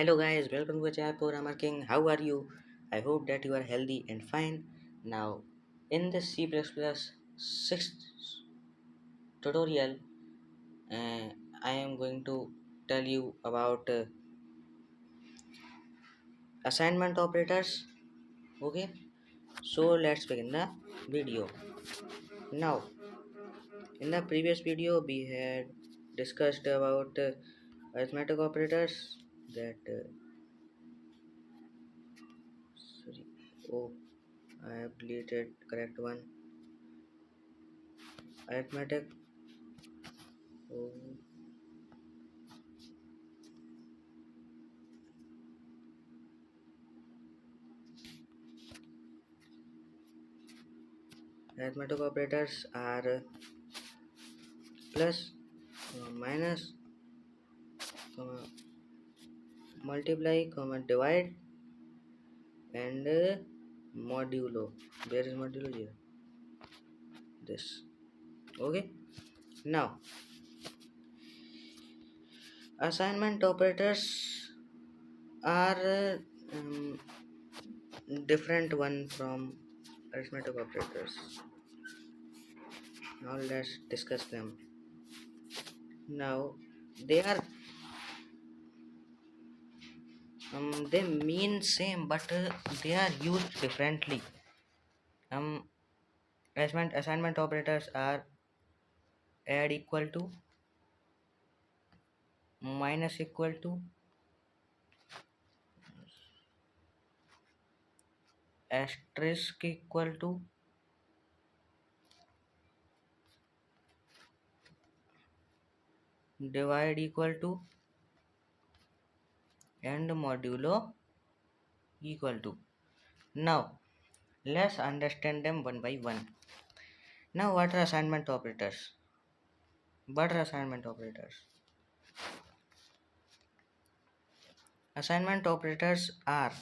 Hello guys, welcome to Chai Programmer King. How are you? I hope that you are healthy and fine. Now, in this C++ 6th tutorial, I am going to tell you about assignment operators. Okay, so let's begin the video. Now, in the previous video, we had discussed about arithmetic operators that sorry, oh, I have deleted correct one. Arithmetic. Oh, arithmetic operators are plus, minus, comma, multiply, comma, divide, and modulo. There is modulo here. This. Okay. Now, assignment operators are different one from arithmetic operators. Now let's discuss them. Now, they are they mean same, but they are used differently. Um, assignment operators are add equal to, minus equal to, asterisk equal to, divide equal to, and modulo equal to. Now let's understand them one by one. Now what are assignment operators? Assignment operators are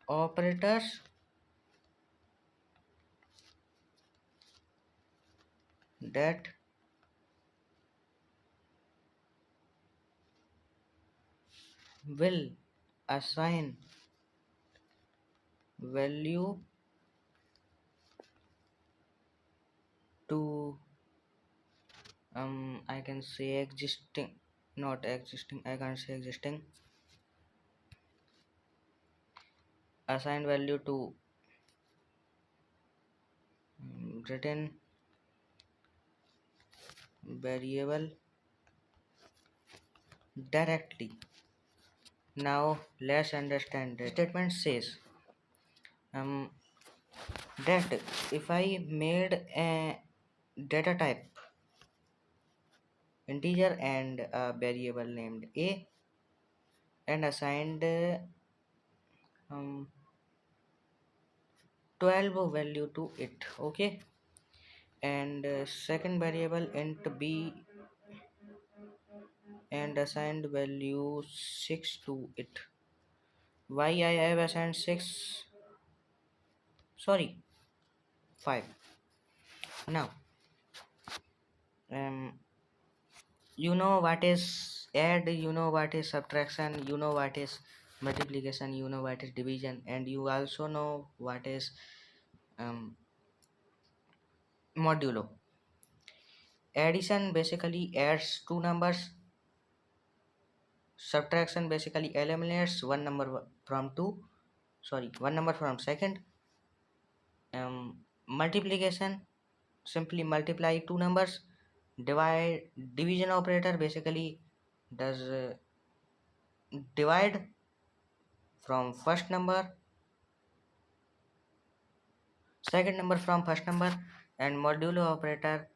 operators that will assign value to I can say existing, not existing, I can't say existing, assign value to written variable directly. Now let's understand that statement says um, that if I made a data type integer and a variable named a and assigned um, 12 value to it, okay, and second variable int b and assigned value 6 to it. Why I have assigned 6? Sorry, 5. Now um you know what is add, you know what is subtraction, you know what is multiplication, you know what is division, and you also know what is um, modulo. Addition basically adds two numbers. Subtraction basically eliminates one number from two, sorry, one number from second. Multiplication simply multiply two numbers. Division operator basically does divide from first number, second number from first number, and modulo operator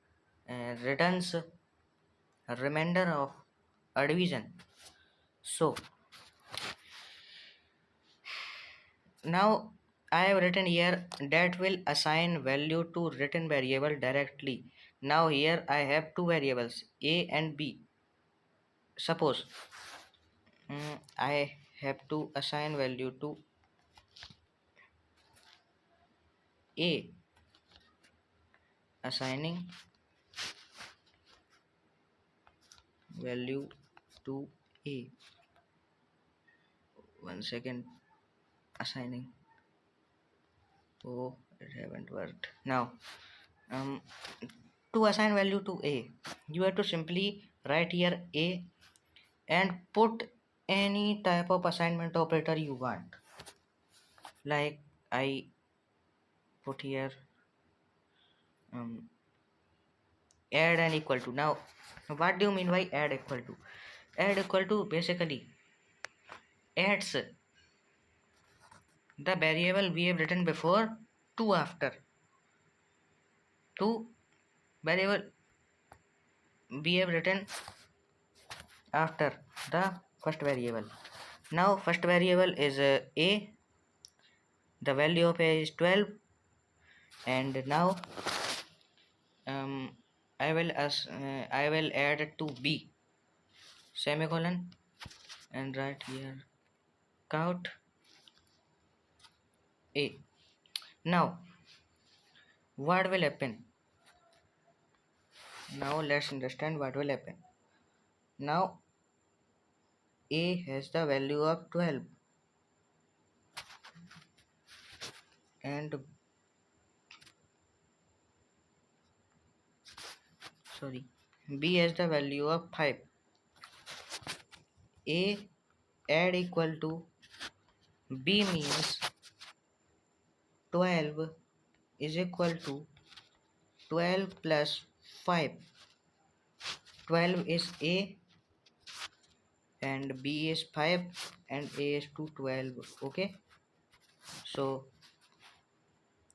returns a remainder of a division. So now I have written here that will assign value to written variable directly. Now here I have two variables a and b. Suppose I have to assign value to a, assigning value to a. 1 second, assigning. Oh, it haven't worked. Now to assign value to a, you have to simply write here a and put any type of assignment operator you want. Like I put here add and equal to. Now what do you mean by add equal to? Add equal to basically adds the variable we have written before to after, to variable we have written after the first variable. Now first variable is a, the value of a is 12, and now I will add it to b, semicolon, and write here count a. Now what will happen? Now let's understand what will happen. Now a has the value of 12 and b has the value of 5. A add equal to b means 12 is equal to 12 plus 5. 12 is a and b is 5 and a is to 12. Okay, so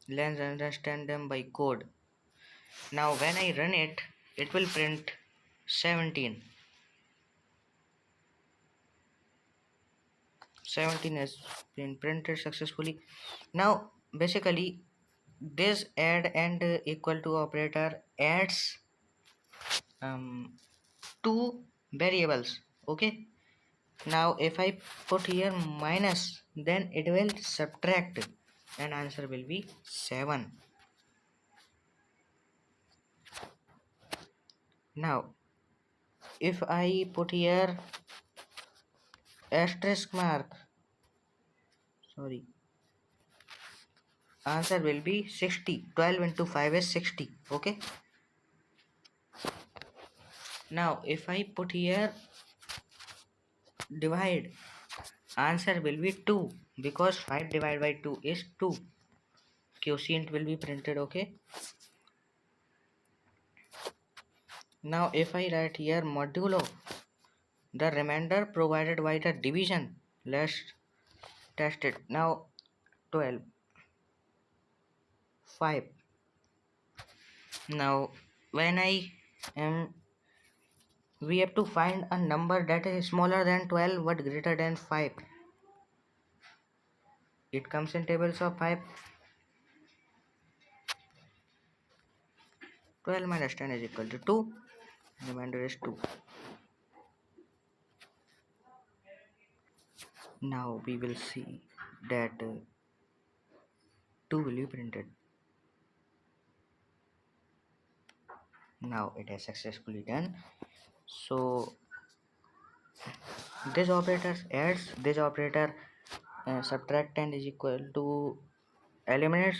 let's understand them by code. Now when I run it, it will print 17. 17 has been printed successfully. Now basically this add and equal to operator adds two variables. Okay, now if I put here minus, then it will subtract and answer will be 7. Now if I put here asterisk mark, answer will be 60. 12 into 5 is 60. Okay, now if I put here divide, answer will be 2 because 5 divided by 2 is 2. Quotient will be printed. Okay, now if I write here modulo, the remainder provided by the division, let's test it. Now 12 5. Now when I we have to find a number that is smaller than 12 but greater than 5. It comes in tables of 5. 12 minus 10 is equal to 2. Remainder is 2. Now we will see that 2 will be printed. Now it has successfully done. So this operator adds, this operator subtract and is equal to eliminates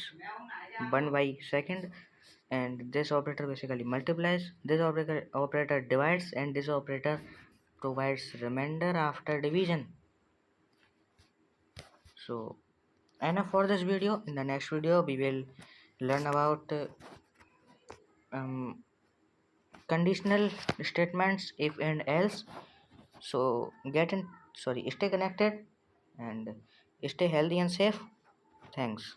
1 by second, and this operator basically multiplies, this operator divides, and this operator provides remainder after division. So enough for this video. In the next video we will learn about conditional statements, if and else. So stay connected and stay healthy and safe. Thanks.